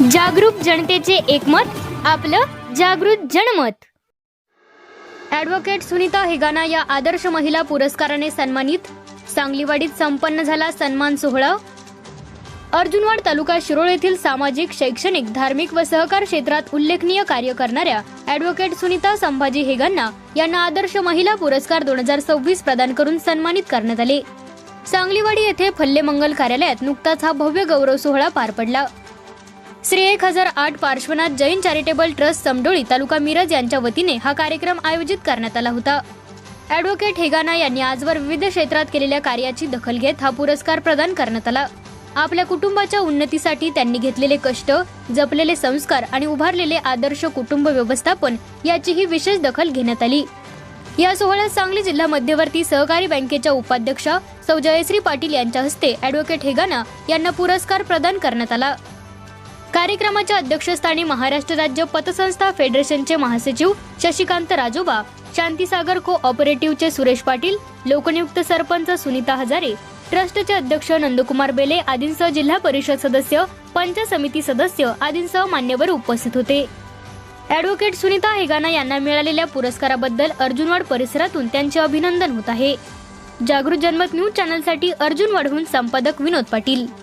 जागरूक जनतेचे एकमत, आपलं जागृत जनमत। ॲडव्होकेट सुनीता हेगाना या आदर्श महिला पुरस्काराने सन्मानित। सांगलीवाडीत संपन्न झाला सन्मान सोहळा। अर्जुनवाड तालुका शिरोळ येथील सामाजिक, शैक्षणिक, धार्मिक व सहकार क्षेत्रात उल्लेखनीय कार्य करणाऱ्या ॲडव्होकेट सुनीता संभाजी हेगाना यांना आदर्श महिला पुरस्कार 2026 प्रदान करून सन्मानित करण्यात आले। सांगलीवाडी येथे फल्ले मंगल कार्यालयात नुकताच हा भव्य गौरव सोहळा पार पडला। श्री 1008 पार्श्वनाथ जैन चॅरिटेबल ट्रस्ट समडोळी तालुका मिरज यांच्या वतीने हा कार्यक्रम आयोजित करण्यात आला होता। ॲडव्होकेट हेगाना यांनी आजवर विविध क्षेत्रात केलेल्या कार्याची दखल घेत हा पुरस्कार प्रदान करण्यात आला। आपल्या कुटुंबाच्या उन्नतीसाठी त्यांनी घेतलेले कष्ट, जपलेले संस्कार आणि उभारलेले आदर्श कुटुंब व्यवस्थापन याचीही विशेष दखल घेण्यात आली। या सोहळ्यात सांगली जिल्हा मध्यवर्ती सहकारी बँकेच्या उपाध्यक्षा सौ जयश्री पाटील यांच्या हस्ते ॲडव्होकेट हेगाना यांना पुरस्कार प्रदान करण्यात आला। कार्यक्रमाच्या अध्यक्षस्थानी महाराष्ट्र राज्य पतसंस्था फेडरेशनचे महासचिव शशिकांत राजोबा, शांतीसागर को-ऑपरेटिव्हचे सुरेश पाटील, लोकनियुक्त सरपंच सुनीता हजारे, ट्रस्टचे अध्यक्ष नंदकुमार बेले आदींसह जिल्हा परिषद सदस्य, पंचायत समिती सदस्य आदींसह मान्यवर उपस्थित होते। ॲडव्होकेट सुनीता हेगाना यांना मिळालेल्या पुरस्काराबद्दल अर्जुनवाड परिसरातून त्यांचे अभिनंदन होत आहे। जागृत जनमत न्यूज चॅनलसाठी अर्जुनवाडहून संपादक विनोद पाटील।